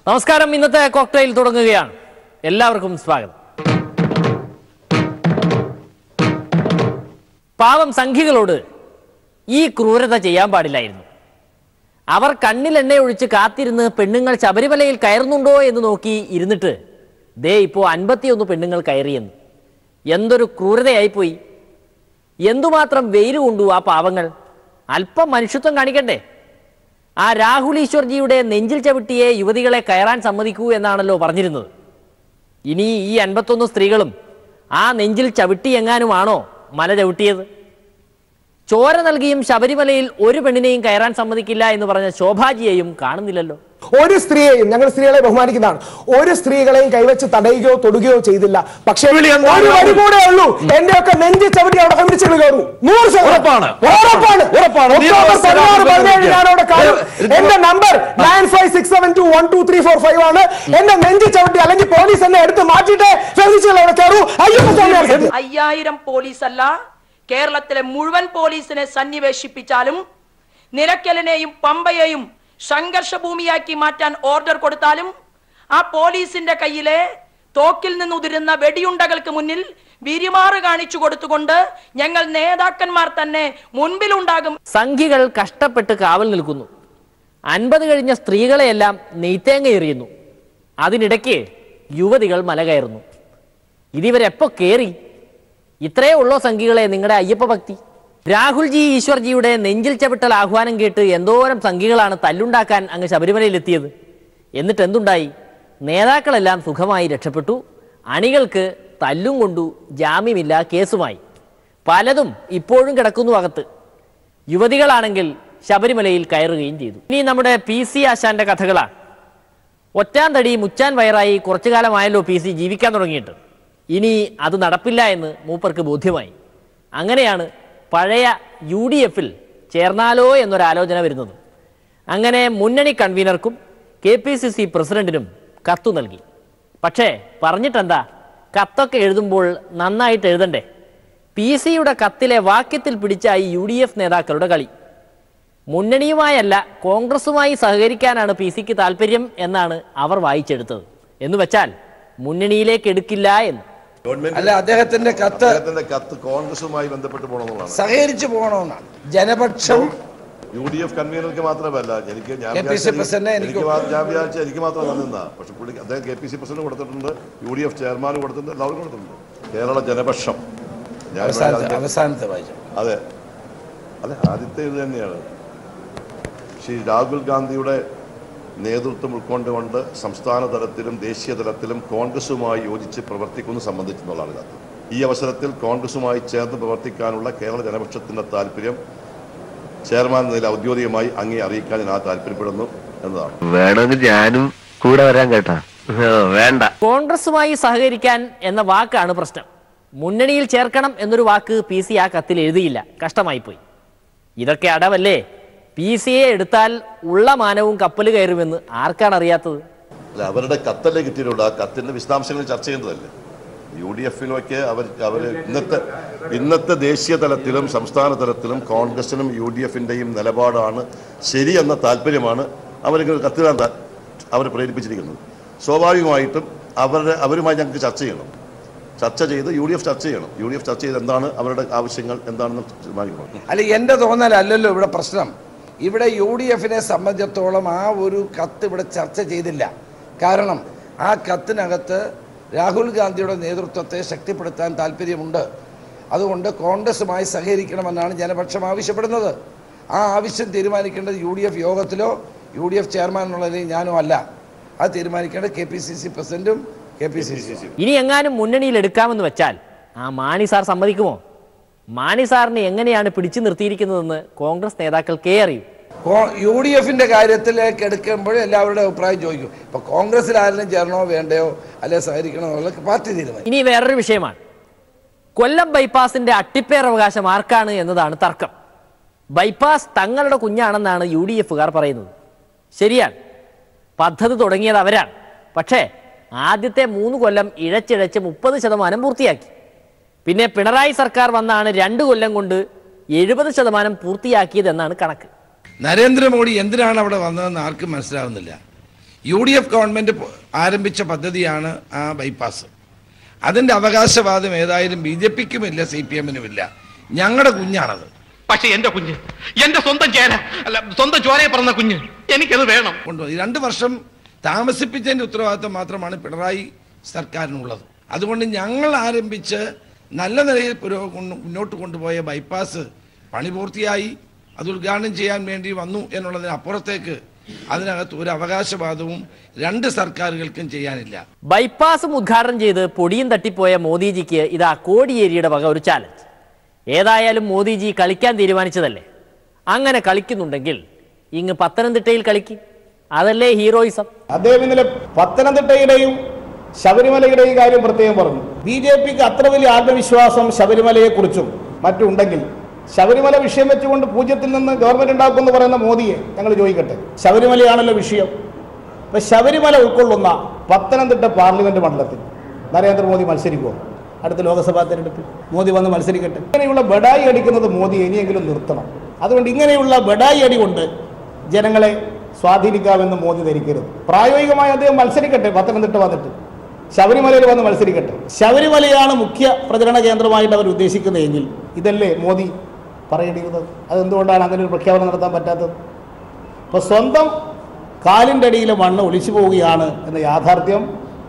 നമസ്കാരം. ഇന്നത്തെ കോക്ടെയിൽ തുടങ്ങുകയാണ്. എല്ലാവർക്കും സ്വാഗതം. പാവം സംഘികളോട് ഈ ക്രൂരത ചെയ്യാൻ പാടില്ലായിരുന്നു. അവർ കണ്ണിൽ എണ്ണ ഒഴിച്ച് കാത്തിരുന്ന് പെണ്ണുങ്ങൾ ശബരിമലയിൽ കയറുന്നുണ്ടോ എന്ന് നോക്കി ഇരുന്നിട്ട് ദേ ഇപ്പോൾ 51 പെണ്ണുങ്ങൾ കയറിയെന്ന്. എന്തൊരു ക്രൂരതയായിപ്പോയി! എന്തുമാത്രം വെയിൽ കൊണ്ടു ആ പാവങ്ങൾ! അല്പം മനുഷ്യത്വം കാണിക്കണ്ടേ? ആ രാഹുൽ ഈശ്വർജിയുടെ നെഞ്ചിൽ ചവിട്ടിയെ യുവതികളെ കയറാൻ സമ്മതിക്കൂ എന്നാണല്ലോ പറഞ്ഞിരുന്നത്. ഇനി ഈ 51 സ്ത്രീകളും ആ നെഞ്ചിൽ ചവിട്ടി എങ്ങാനുമാണോ മല ചവിട്ടിയത്? ചോര നൽകിയും ശബരിമലയിൽ ഒരു പെണ്ണിനെയും കയറാൻ സമ്മതിക്കില്ല എന്ന് പറഞ്ഞ ശോഭാജിയെയും കാണുന്നില്ലല്ലോ. ഒരു സ്ത്രീയെയും, ഞങ്ങൾ സ്ത്രീകളെ ബഹുമാനിക്കുന്നതാണ്, ഒരു സ്ത്രീകളെയും കൈവച്ച് തടയുകയോ തൊടുകയോ ചെയ്തില്ല. പക്ഷേ ഒരു വരി കൂടെ ഉള്ളൂ, എന്റെ ഒക്കെ നെഞ്ചി ചവിട്ടി അവിടെ കമ്പിടിച്ചു കയറും. 100% എന്റെ നമ്പർ 9567212345 ആണ്. എന്റെ നെഞ്ചി ചവിട്ടി അല്ലെങ്കിൽ പോലീസ് എന്നെ എടുത്ത് മാറ്റിയിട്ട് അവിടെ കയറൂ. 5000 പോലീസ് അല്ല, കേരളത്തിലെ മുഴുവൻ പോലീസിനെ സന്നിവേശിപ്പിച്ചാലും നിലയ്ക്കലിനെയും പമ്പയെയും സംഘർഷ ഭൂമിയാക്കി മാറ്റാൻ ഓർഡർ കൊടുത്താലും ആ പോലീസിന്റെ കയ്യിലെ തോക്കിൽ നിന്നുതിരുന്ന വെടിയുണ്ടകൾക്ക് മുന്നിൽ വിരിമാറ് കാണിച്ചു കൊടുത്തുകൊണ്ട് ഞങ്ങൾ നേതാക്കന്മാർ തന്നെ മുൻപിലുണ്ടാകും. സംഘികൾ കഷ്ടപ്പെട്ട് കാവൽ നിൽക്കുന്നു. 50 കഴിഞ്ഞ സ്ത്രീകളെയെല്ലാം നെയ്ത്തേങ്ങ എറിയുന്നു. അതിനിടയ്ക്ക് യുവതികൾ മല കയറുന്നു. ഇതിവരെപ്പോ കയറി? ഇത്രയേ ഉള്ളോ സംഘികളെ നിങ്ങളുടെ അയ്യപ്പ ഭക്തി? രാഹുൽജി ഈശ്വർജിയുടെ നെഞ്ചിൽ ചവിട്ടൽ ആഹ്വാനം കേട്ട് എന്തോരം സംഘികളാണ് തല്ലുണ്ടാക്കാൻ അങ്ങ് ശബരിമലയിലെത്തിയത്. എന്നിട്ട് എന്തുണ്ടായി? നേതാക്കളെല്ലാം സുഖമായി രക്ഷപ്പെട്ടു. അണികൾക്ക് തല്ലും കൊണ്ടു ജാമ്യമില്ല കേസുമായി. പലതും ഇപ്പോഴും കിടക്കുന്നു അകത്ത്. യുവതികളാണെങ്കിൽ ശബരിമലയിൽ കയറുകയും ചെയ്തു. ഇനി നമ്മുടെ PC ആശാന്റെ കഥകളാണ്. ഒറ്റാൻ തടി മുച്ചാൻ വയറായി കുറച്ചു കാലമായല്ലോ PC ജീവിക്കാൻ തുടങ്ങിയിട്ട്. ഇനി അത് നടപ്പില്ല എന്ന് മൂപ്പർക്ക് ബോധ്യമായി. അങ്ങനെയാണ് പഴയ UDFൽ ചേർന്നാലോ എന്നൊരാലോചന വരുന്നത്. അങ്ങനെ മുന്നണി കൺവീനർക്കും KPCC പ്രസിഡന്റിനും കത്തു നൽകി. പക്ഷേ പറഞ്ഞിട്ടെന്താ, കത്തൊക്കെ എഴുതുമ്പോൾ നന്നായിട്ട് എഴുതണ്ടേ? PCയുടെ കത്തിലെ വാക്യത്തിൽ പിടിച്ച ഈ UDF നേതാക്കളുടെ കളി. മുന്നണിയുമായല്ല കോൺഗ്രസുമായി സഹകരിക്കാനാണ് PCക്ക് താല്പര്യം എന്നാണ് അവർ വായിച്ചെടുത്തത്. എന്ന് വെച്ചാൽ മുന്നണിയിലേക്ക് എടുക്കില്ല എന്ന്. അല്ല, അദ്ദേഹത്തിന്റെ കത്ത് കോൺഗ്രസുമായി ബന്ധപ്പെട്ട് പോകണമെന്നാണ്, സഹകരിച്ചു പോകണമെന്നാണ്. ജനപക്ഷം UDF കൺവീനർക്ക് മാത്രമല്ല, എനിക്ക് മാത്രം തന്നിരുന്ന, പക്ഷെ പുള്ളി അദ്ദേഹം KPC പ്രസിഡന്റ് കൊടുത്തിട്ടുണ്ട്, UDF ചെയർമാൻ കൊടുത്തിട്ടുണ്ട്, എല്ലാവരും കൊടുത്തിട്ടുണ്ട്. കേരള ജനപക്ഷം അവസാനത്തെ വായിച്ചു. അതെ അതെ, ആദ്യത്തെ ഇത് തന്നെയാണ്. ശ്രീ രാഹുൽ ഗാന്ധിയുടെ നേതൃത്വം ഉൾക്കൊണ്ടുകൊണ്ട് സംസ്ഥാന തലത്തിലും ദേശീയ തലത്തിലും കോൺഗ്രസുമായി യോജിച്ച് പ്രവർത്തിക്കുന്നത് സംബന്ധിച്ചെന്നുള്ളതാണ് കത്ത്. ഈ അവസരത്തിൽ കോൺഗ്രസുമായി ചേർന്ന് പ്രവർത്തിക്കാനുള്ള കേരള ജനപക്ഷത്തിന്റെ താല്പര്യം ചെയർമാൻ നിലയിൽ ഔദ്യോഗികമായി അങ്ങേ അറിയിക്കാൻ ഞാൻ താല്പര്യപ്പെടുന്നു എന്നതാണ്. വേണമെങ്കിൽ ഞാനും കൂടെ വരാൻ കേട്ടാ. വേണ്ട, കോൺഗ്രസുമായി സഹകരിക്കാൻ എന്ന വാക്കാണ് പ്രശ്നം. മുന്നണിയിൽ ചേർക്കണം എന്നൊരു വാക്ക് PC ആ കത്തിൽ എഴുതിയില്ല. കഷ്ടമായിപ്പോയി. ഇതൊക്കെ അടവല്ലേ? PCയെ എടുത്താൽ ഉള്ള മാനവും കപ്പൽ കയറുമെന്ന് ആർക്കാണ് അറിയാത്തത്? അല്ല, അവരുടെ കത്തല്ലേ കിട്ടിയിട്ടുള്ളൂ. ആ കത്തിന്റെ വിശദാംശങ്ങൾ ചർച്ച ചെയ്യുന്നതല്ലേ. UDFിലൊക്കെ അവർ ഇന്നത്തെ ദേശീയ തലത്തിലും സംസ്ഥാന തലത്തിലും കോൺഗ്രസിനും UDFിന്റെയും നിലപാടാണ് ശരിയെന്ന താല്പര്യമാണ് അവരിങ്ങനെ കത്തിടാൻ അവർ പ്രേരിപ്പിച്ചിരിക്കുന്നത്. സ്വാഭാവികമായിട്ടും അവരുമായി ഞങ്ങൾക്ക് ചർച്ച ചെയ്യണം. ചർച്ച ചെയ്ത് UDF ചർച്ച ചെയ്യണം. UDF ചർച്ച ചെയ്ത് എന്താണ് അവരുടെ ആവശ്യങ്ങൾ എന്താണെന്ന് തീരുമാനിക്കണം. അല്ല, എന്റെ തോന്നലല്ലോ ഇവിടെ പ്രശ്നം. ഇവിടെ UDFിനെ സംബന്ധിച്ചിടത്തോളം ആ ഒരു കത്ത് ഇവിടെ ചർച്ച ചെയ്തില്ല. കാരണം ആ കത്തിനകത്ത് രാഹുൽ ഗാന്ധിയുടെ നേതൃത്വത്തെ ശക്തിപ്പെടുത്താൻ താല്പര്യമുണ്ട്. അതുകൊണ്ട് കോൺഗ്രസുമായി സഹകരിക്കണമെന്നാണ് ജനപക്ഷം ആവശ്യപ്പെടുന്നത്. ആ ആവശ്യം തീരുമാനിക്കേണ്ടത് UDF യോഗത്തിലോ UDF ചെയർമാൻ എന്നുള്ളതിൽ ഞാനോ അല്ല. അത് തീരുമാനിക്കേണ്ടത് KPCC പ്രസിഡന്റും KPCC. ഇനി എങ്ങാനും മുന്നണിയിൽ എടുക്കാമെന്ന് വെച്ചാൽ ആ മാണി സാർ സമ്മതിക്കുമോ? മാണി സാറിനെ എങ്ങനെയാണ് പിടിച്ചു നിർത്തിയിരിക്കുന്നതെന്ന് കോൺഗ്രസ് നേതാക്കൾക്കേ അറിയൂ. UDFിന്റെ കാര്യത്തിലേക്ക് എടുക്കുമ്പോൾ എല്ലാവരുടെ അഭിപ്രായം ചോദിക്കും. ഇപ്പൊ കോൺഗ്രസിൽ ആരെങ്കിലും ചേരണോ വേണ്ടയോ അല്ലെ സഹകരിക്കണോ എന്നുള്ള പാർട്ടി തീരുമാനം. ഇനി വേറൊരു വിഷയമാണ്. കൊല്ലം ബൈപ്പാസിന്റെ അട്ടിപ്പേറവകാശം ആർക്കാണ് എന്നതാണ് തർക്കം. ബൈപ്പാസ് തങ്ങളുടെ കുഞ്ഞാണെന്നാണ് UDFുകാർ പറയുന്നത്. ശരിയാണ്, പദ്ധതി തുടങ്ങിയത് അവരാണ്. പക്ഷേ ആദ്യത്തെ 3 കൊല്ലം ഇഴച്ചിഴച്ച് 30% പൂർത്തിയാക്കി. പിന്നെ പിണറായി സർക്കാർ വന്നാണ് 2 കൊല്ലം കൊണ്ട് 70% പൂർത്തിയാക്കിയതെന്നാണ് കണക്ക്. നരേന്ദ്രമോദി എന്തിനാണ് അവിടെ വന്നതെന്ന് ആർക്കും മനസ്സിലാവുന്നില്ല. UDF ഗവൺമെൻറ് ആരംഭിച്ച പദ്ധതിയാണ് ആ ബൈപ്പാസ്. അതിൻ്റെ അവകാശവാദം ഏതായാലും BJPക്കുമില്ല, CPMനുമില്ല. ഞങ്ങളുടെ കുഞ്ഞാണത്. പക്ഷെ എന്റെ കുഞ്ഞ്, എന്റെ സ്വന്തം ചേന അല്ല, സ്വന്തം ചോരയെ പറഞ്ഞ കുഞ്ഞ്, എനിക്കത് വേണം. 2 വർഷം താമസിപ്പിച്ചതിൻ്റെ ഉത്തരവാദിത്വം മാത്രമാണ് പിണറായി സർക്കാരിനുള്ളത്. അതുകൊണ്ട് ഞങ്ങൾ ആരംഭിച്ച് നല്ല നിലയിൽ മുന്നോട്ട് കൊണ്ടുപോയ ബൈപ്പാസ് പണി പൂർത്തിയായി. അത് ഉദ്ഘാടനം ചെയ്യാൻ വേണ്ടി വന്നു എന്നുള്ളതിനപ്പുറത്തേക്ക് അതിനകത്ത് ഒരു അവകാശവാദവും 2 സർക്കാരുകൾക്കും ചെയ്യാനില്ല. ബൈപ്പാസും ഉദ്ഘാടനം ചെയ്ത് പൊടിയും തട്ടിപ്പോയ മോദിജിക്ക് ഇതാ കോടിയേരിയുടെ വക ഒരു ചാലഞ്ച്. ഏതായാലും മോദിജി കളിക്കാൻ തീരുമാനിച്ചതല്ലേ, അങ്ങനെ കളിക്കുന്നുണ്ടെങ്കിൽ ഇങ്ങ് പത്തനംതിട്ടയിൽ കളിക്കും. അതല്ലേ ഹീറോയിസം. അദ്ദേഹം ഇന്നലെ പത്തനംതിട്ടയുടെയും ശബരിമലയുടെയും കാര്യം പ്രത്യേകം പറഞ്ഞു. BJPക്ക് അത്ര വലിയ ആത്മവിശ്വാസം ശബരിമലയെ കുറിച്ചും മറ്റുണ്ടെങ്കിൽ ശബരിമല വിഷയം വെച്ചുകൊണ്ട് 0-ൽ നിന്ന് ഗവൺമെന്റ് ഉണ്ടാക്കുമെന്ന് പറയുന്ന മോദിയെ ഞങ്ങൾ ചോദിക്കട്ടെ, ശബരിമലയാണല്ലോ വിഷയം. അപ്പൊ ശബരിമല ഉൾക്കൊള്ളുന്ന പത്തനംതിട്ട പാർലമെന്റ് മണ്ഡലത്തിൽ നരേന്ദ്രമോദി മത്സരിക്കുമോ? അടുത്ത ലോക്സഭാ തെരഞ്ഞെടുപ്പിൽ മോദി വന്ന് മത്സരിക്കട്ടെ. ഇങ്ങനെയുള്ള ബഡായി അടിക്കുന്നത് മോദി ഇനിയെങ്കിലും നിർത്തണം. അതുകൊണ്ട് ഇങ്ങനെയുള്ള ബഡായി അടി കൊണ്ട് ജനങ്ങളെ സ്വാധീനിക്കാമെന്ന് മോദി ധരിക്കരുത്. പ്രായോഗികമായി അദ്ദേഹം മത്സരിക്കട്ടെ, പത്തനംതിട്ട വന്നിട്ട് ശബരിമലയിൽ വന്ന് മത്സരിക്കട്ടെ. ശബരിമലയാണ് മുഖ്യ പ്രചരണ കേന്ദ്രമായിട്ട് അവർ ഉദ്ദേശിക്കുന്നതെങ്കിൽ ഇതല്ലേ മോദി പറയേണ്ടിയിരുന്നത്? അതെന്തുകൊണ്ടാണ് അങ്ങനെ ഒരു പ്രഖ്യാപനം നടത്താൻ പറ്റാത്തത്? ഇപ്പോൾ സ്വന്തം കാലിൻ്റെ അടിയിലെ മണ്ണ് ഒലിച്ചു പോവുകയാണ് എന്ന യാഥാർത്ഥ്യം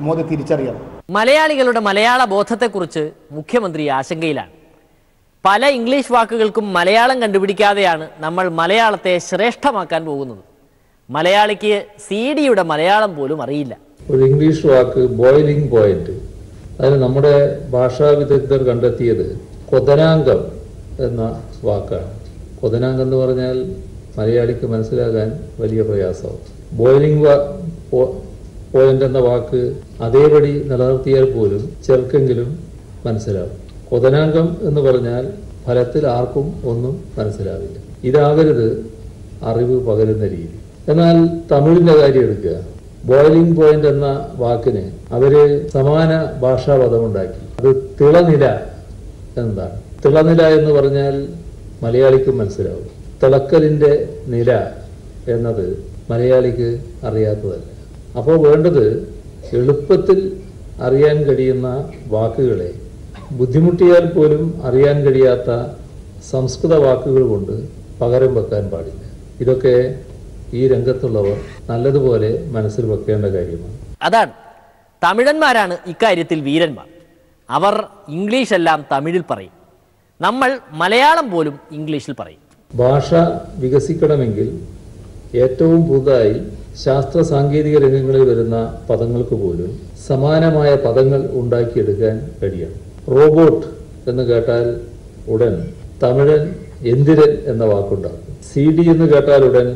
മോദി തിരിച്ചറിയണം. മലയാളികളുടെ മലയാള ബോധത്തെക്കുറിച്ച് മുഖ്യമന്ത്രി ആശങ്കയിലാണ്. പല ഇംഗ്ലീഷ് വാക്കുകൾക്കും മലയാളം കണ്ടുപിടിക്കാതെയാണ് നമ്മൾ മലയാളത്തെ ശ്രേഷ്ഠമാക്കാൻ പോകുന്നത്. മലയാളിക്ക് CD-യുടെ മലയാളം പോലും അറിയില്ല. ഒരു ഇംഗ്ലീഷ് വാക്ക് ബോയിലിംഗ് പോയിന്റ്, അതിന് നമ്മുടെ ഭാഷാ വിദഗ്ധർ കണ്ടെത്തിയത് കൊതനാങ്കം എന്ന വാക്കാണ്. കൊതനാങ്കം എന്ന് പറഞ്ഞാൽ മലയാളിക്ക് മനസ്സിലാക്കാൻ വലിയ പ്രയാസമാണ്. ബോയിലിംഗ് പോയിന്റ് എന്ന വാക്ക് അതേപടി നിലനിർത്തിയാൽ പോലും ചെറുക്കെങ്കിലും മനസ്സിലാവും. കൊതനാങ്കം എന്ന് പറഞ്ഞാൽ ഫലത്തിൽ ആർക്കും ഒന്നും മനസ്സിലാവില്ല. ഇതാകരുത് അറിവ് പകരുന്ന രീതി. എന്നാൽ തമിഴിൻ്റെ കാര്യം എടുക്കുക. ബോയിലിംഗ് പോയിന്റ് എന്ന വാക്കിന് അവര് സമാന ഭാഷാപദമുണ്ടാക്കി. അത് തിളനില എന്നതാണ്. തിളനില എന്ന് പറഞ്ഞാൽ മലയാളിക്ക് മനസ്സിലാവും. തിളക്കലിൻ്റെ നില എന്നത് മലയാളിക്ക് അറിയാത്തതല്ല. അപ്പോൾ വേണ്ടത് എളുപ്പത്തിൽ അറിയാൻ കഴിയുന്ന വാക്കുകളെ ബുദ്ധിമുട്ടിയാൽ പോലും അറിയാൻ കഴിയാത്ത സംസ്കൃത വാക്കുകൾ കൊണ്ട് പകരം വെക്കാൻ പാടില്ല. ഇതൊക്കെ ഈ രംഗത്തുള്ളവർ നല്ലതുപോലെ മനസ്സിൽ വെക്കേണ്ട കാര്യമാണ്. അതാണ്, തമിഴന്മാരാണ് ഇക്കാര്യത്തിൽ വീരന്മാർ. അവർ ഇംഗ്ലീഷ് എല്ലാം തമിഴിൽ പറയും, നമ്മൾ മലയാളം പോലും ഇംഗ്ലീഷിൽ പറയും. ഭാഷ വികസിക്കണമെങ്കിൽ ഏറ്റവും പുതുതായി ശാസ്ത്ര സാങ്കേതിക രംഗങ്ങളിൽ വരുന്ന പദങ്ങൾക്ക് പോലും സമാനമായ പദങ്ങൾ ഉണ്ടാക്കിയെടുക്കാൻ കഴിയണം. റോബോട്ട് എന്ന് കേട്ടാൽ ഉടൻ തമിഴൻ എന്തിരൻ എന്ന വാക്കുണ്ടാക്കും. CD എന്ന് കേട്ടാൽ ഉടൻ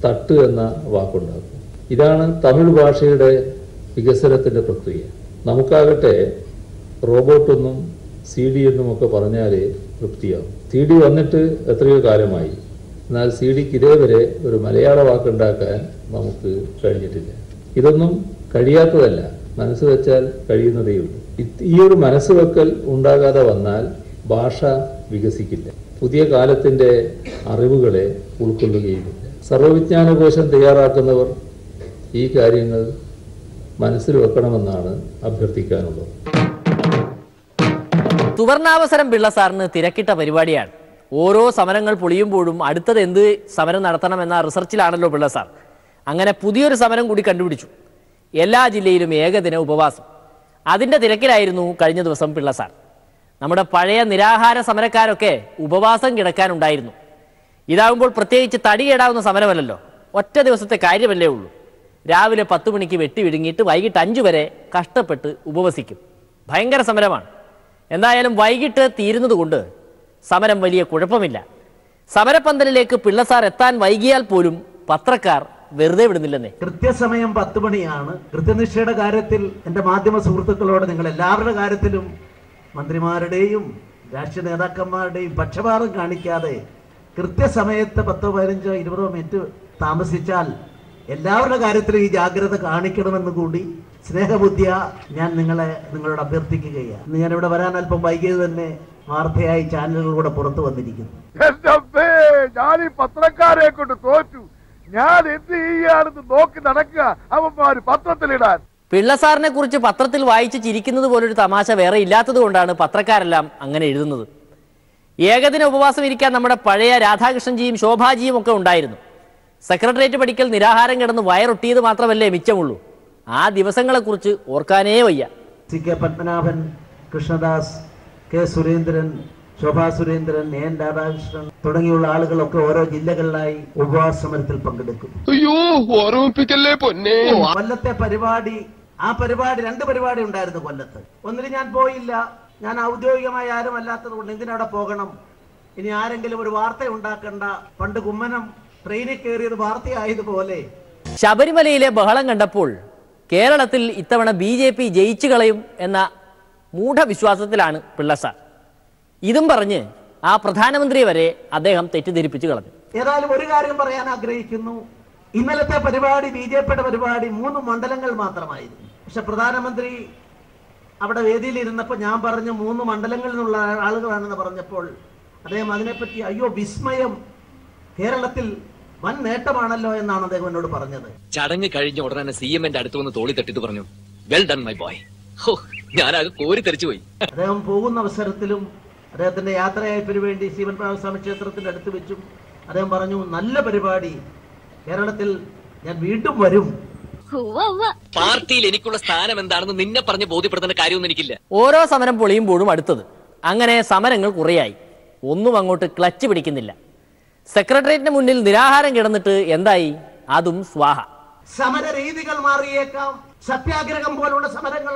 തട്ട് എന്ന വാക്കുണ്ടാക്കും. ഇതാണ് തമിഴ് ഭാഷയുടെ വികസനത്തിൻ്റെ പ്രക്രിയ. നമുക്കാകട്ടെ റോബോട്ടൊന്നും CD എന്നുമൊക്കെ പറഞ്ഞാലേ തൃപ്തിയാവും. CD വന്നിട്ട് എത്രയോ കാലമായി, എന്നാൽ CD-ക്ക് ഇതേവരെ ഒരു മലയാള വാക്കുണ്ടാക്കാൻ നമുക്ക് കഴിഞ്ഞിട്ടില്ല. ഇതൊന്നും കഴിയാത്തതല്ല, മനസ്സ് വെച്ചാൽ കഴിയുന്നതേയുള്ളൂ. ഈ ഒരു മനസ്സ് വെക്കൽ ഉണ്ടാകാതെ വന്നാൽ ഭാഷ വികസിക്കില്ല, പുതിയ കാലത്തിൻ്റെ അറിവുകളെ ഉൾക്കൊള്ളുകയുമില്ല. സർവവിജ്ഞാനകോശം തയ്യാറാക്കുന്നവർ ഈ കാര്യങ്ങൾ മനസ്സിൽ വെക്കണമെന്നാണ് അഭ്യർത്ഥിക്കാനുള്ളത്. സുവർണാവസരം പിള്ള സാറിന് തിരക്കിട്ട പരിപാടിയാണ്. ഓരോ സമരങ്ങൾ പൊളിയുമ്പോഴും അടുത്തത് എന്ത് സമരം നടത്തണമെന്ന റിസർച്ചിലാണല്ലോ പിള്ള സാർ. അങ്ങനെ പുതിയൊരു സമരം കൂടി കണ്ടുപിടിച്ചു. എല്ലാ ജില്ലയിലും ഏകദിന ഉപവാസം. അതിൻ്റെ തിരക്കിലായിരുന്നു കഴിഞ്ഞ ദിവസം പിള്ള സാർ. നമ്മുടെ പഴയ നിരാഹാര സമരക്കാരൊക്കെ ഉപവാസം കിടക്കാനുണ്ടായിരുന്നു. ഇതാകുമ്പോൾ പ്രത്യേകിച്ച് തടി കേടാവുന്ന സമരമല്ലല്ലോ, ഒറ്റ ദിവസത്തെ കാര്യമല്ലേ ഉള്ളൂ. രാവിലെ 10 മണിക്ക് വെട്ടി വിഴുങ്ങിയിട്ട് വൈകിട്ട് 5 വരെ കഷ്ടപ്പെട്ട് ഉപവസിക്കും. ഭയങ്കര സമരമാണ്. എന്തായാലും വൈകിട്ട് തീരുന്നതുകൊണ്ട് സമരം വലിയ കുഴപ്പമില്ല. സമരപന്തലിലേക്ക് പിള്ള സാർ എത്താൻ വൈകിയാൽ പോലും പത്രക്കാർ വെറുതെ വിടുന്നില്ലെന്നേ. കൃത്യസമയം 10 മണിയാണ്. കൃത്യനിഷ്ഠയുടെ കാര്യത്തിൽ എൻ്റെ മാധ്യമ സുഹൃത്തുക്കളോട് നിങ്ങൾ എല്ലാവരുടെ കാര്യത്തിലും മന്ത്രിമാരുടെയും രാഷ്ട്രീയ നേതാക്കന്മാരുടെയും പക്ഷപാതം കാണിക്കാതെ കൃത്യസമയത്ത് 10, 15, 20 മിനിറ്റ് താമസിച്ചാൽ എല്ലാവരുടെ കാര്യത്തിലും ഈ ജാഗ്രത കാണിക്കണമെന്ന് കൂടി സ്നേഹബുദ്ധിയ ഞാൻ നിങ്ങളോട് അഭ്യർത്ഥിക്കുകയാണ്. ഞാനിവിടെ വരാൻ അല്പം വൈകിയത് തന്നെ വാർത്തയായി ചാനലുകളിലൂടെ പുറത്തു വന്നിരിക്കുന്നു. ഞാൻ ഈ പത്രക്കാരെ കൊണ്ട് തോറ്റു. ഞാൻ എന്ത് ചെയ്യാണെന്ന് നോക്കി നടക്കുക അവന്മാര് പത്രത്തിലിടാൻ. പിള്ളസാറിനെ കുറിച്ച് പത്രത്തിൽ വായിച്ച് ചിരിക്കുന്നത് പോലൊരു തമാശ വേറെ ഇല്ലാത്തത് കൊണ്ടാണ് പത്രക്കാരെല്ലാം അങ്ങനെ എഴുതുന്നത്. ഏകദിന ഉപവാസം ഇരിക്കാൻ നമ്മുടെ പഴയ രാധാകൃഷ്ണൻജിയും ശോഭാജിയും ഒക്കെ ഉണ്ടായിരുന്നു. സെക്രട്ടേറിയറ്റ് പടിക്കൽ നിരാഹാരം കിടന്ന് വയറൊട്ടിയത് മാത്രമല്ലേ മിച്ചമുള്ളൂ. ആ ദിവസങ്ങളെക്കുറിച്ച് ഓർക്കാനേ വയ്യ. CK Padmanabhan, Krishnadas, K Surendran, Shobha Surendran, N Radhakrishnan തുടങ്ങിയുള്ള ആളുകളൊക്കെ ഓരോ ജില്ലകളിലായി ഉപവാസ സമരത്തിൽ പങ്കെടുക്കും. കൊല്ലത്തെ പരിപാടി, ആ പരിപാടി 2 പരിപാടി ഉണ്ടായിരുന്നു കൊല്ലത്ത്. ഒന്നിൽ ഞാൻ പോയില്ല. ഞാൻ ഔദ്യോഗികമായി ആരും അല്ലാത്തത് കൊണ്ട് എന്തിനവിടെ പോകണം? ഇനി ആരെങ്കിലും ഒരു വാർത്ത ഉണ്ടാക്കണ്ട. പണ്ട് കുമ്മനം ട്രെയിനിൽ കയറിയത് വാർത്തയായതുപോലെ. ശബരിമലയിലെ ബഹളം കണ്ടപ്പോൾ കേരളത്തിൽ ഇത്തവണ BJP ജയിച്ചു കളയും എന്ന മൂഢവിശ്വാസത്തിലാണ് പിള്ളസാർ. ഇതും പറഞ്ഞ് ആ പ്രധാനമന്ത്രി വരെ അദ്ദേഹം തെറ്റിദ്ധരിപ്പിച്ചു കളഞ്ഞു. ഏതായാലും ഒരു കാര്യം പറയാൻ ആഗ്രഹിക്കുന്നു. ഇന്നലത്തെ പരിപാടി, BJPയുടെ പരിപാടി 3 മണ്ഡലങ്ങൾ മാത്രമായിരുന്നു. പക്ഷെ പ്രധാനമന്ത്രി അവിടെ വേദിയിൽ ഇരുന്നപ്പോൾ ഞാൻ പറഞ്ഞു 3 മണ്ഡലങ്ങളിൽ നിന്നുള്ള ആളുകളാണെന്ന് പറഞ്ഞപ്പോൾ അദ്ദേഹം അതിനെപ്പറ്റി അയ്യോ വിസ്മയം, കേരളത്തിൽ വൻ നേട്ടമാണല്ലോ എന്നാണ് അദ്ദേഹം എന്നോട് പറഞ്ഞത്. ചടങ്ങ് കഴിഞ്ഞ ഉടനെ CM-ന്റെ അടുത്ത് വന്ന് തോളി തട്ടിട്ട് പറഞ്ഞു, വെൽ ഡൺ മൈ ബോയ്. ഞാനാകെ കോരി തെറിച്ചു പോയി. അദ്ദേഹം പോകുന്ന അവസരത്തിലും അദ്ദേഹത്തിന്റെ യാത്രയയപ്പിന് വേണ്ടി ശിവൻപാദസ്വാമി ക്ഷേത്രത്തിന്റെ അടുത്ത് വെച്ചും അദ്ദേഹം പറഞ്ഞു, നല്ല പരിപാടി, കേരളത്തിൽ ഞാൻ വീണ്ടും വരും. പാർട്ടിയിൽ എനിക്കുള്ള സ്ഥാനം എന്താണെന്ന് നിന്നെ പറഞ്ഞ് ബോധ്യപ്പെടുത്തേണ്ട കാര്യമൊന്നും എനിക്കില്ല. ഓരോ സമരം പൊളിയുമ്പോഴും അടുത്തത്. അങ്ങനെ സമരങ്ങൾ കുറേയായി. ഒന്നും അങ്ങോട്ട് ക്ലച്ച് പിടിക്കുന്നില്ല. സെക്രട്ടേറിയറ്റിന് മുന്നിൽ നിരാഹാരം കിടന്നിട്ട് എന്തായി? അതും സ്വാഹ. സമര രീതികൾ മാറിയേക്കാം. സത്യാഗ്രഹം പോലുള്ള സമരങ്ങൾ,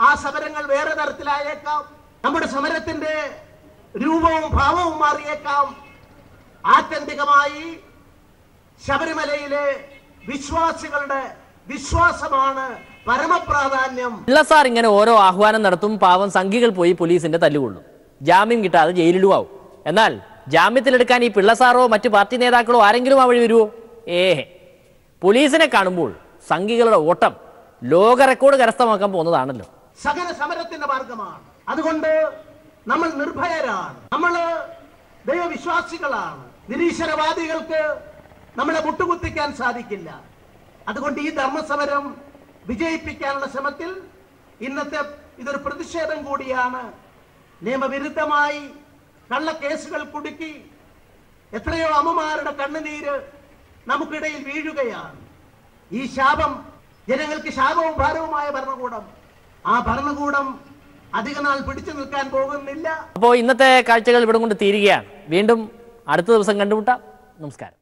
ആ സമരങ്ങൾ വേറെ തരത്തിലായേക്കാം. നമ്മുടെ സമരത്തിന്റെ രൂപവും ഭാവവും മാറിയേക്കാം. ആത്യന്തികമായി ശബരിമലയിലെ വിശ്വാസികളുടെ വിശ്വാസമാണ് പരമപ്രാധാന്യം. പിള്ളസാർ ഇങ്ങനെ ഓരോ ആഹ്വാനം നടത്തും. പാവം സംഘികൾ പോയി പോലീസിന്റെ തല്ലുകൊള്ളും. ജാമ്യം കിട്ടാതെ ജയിലിലും ആവും. എന്നാൽ ജാമ്യത്തിലെടുക്കാൻ ഈ പിള്ളസാറോ മറ്റു പാർട്ടി നേതാക്കളോ ആരെങ്കിലും ആ വഴി വരുമോ? പോലീസിനെ കാണുമ്പോൾ സംഘികളുടെ ഓട്ടം ലോക റെക്കോർഡ് കരസ്ഥമാക്കാൻ പോകുന്നതാണല്ലോ. സകല സമരത്തിന്റെ മാർഗമാണ്. അതുകൊണ്ട് നമ്മൾ നിർഭയരാണ്, നമ്മൾ ദൈവവിശ്വാസികളാണ്. നിരീശ്വരവാദികൾക്ക് നമ്മളെ മുട്ടുകുത്തിക്കാൻ സാധിക്കില്ല. അതുകൊണ്ട് ഈ ധർമ്മസമരം വിജയിപ്പിക്കാനുള്ള ശ്രമത്തിൽ ഇന്നത്തെ ഇതൊരു പ്രതിഷേധം കൂടിയാണ്. നിയമവിരുദ്ധമായി കള്ളക്കേസുകൾ കുടുക്കി എത്രയോ അമ്മമാരുടെ കണ്ണുനീര് നമുക്കിടയിൽ വീഴുകയാണ്. ഈ ശാപം, ജനങ്ങൾക്ക് ശാപവും ഭാരവുമായ ഭരണകൂടം, ആ ഭരണകൂടം അധികനാൾ പിടിച്ചു നിൽക്കാൻ പോകുന്നില്ല. അപ്പോൾ ഇന്നത്തെ കാഴ്ചകൾ ഇവിടെ കൊണ്ട് തീരുകയാണ്. വീണ്ടും അടുത്ത ദിവസം കണ്ടുമുട്ടാം. നമസ്കാരം.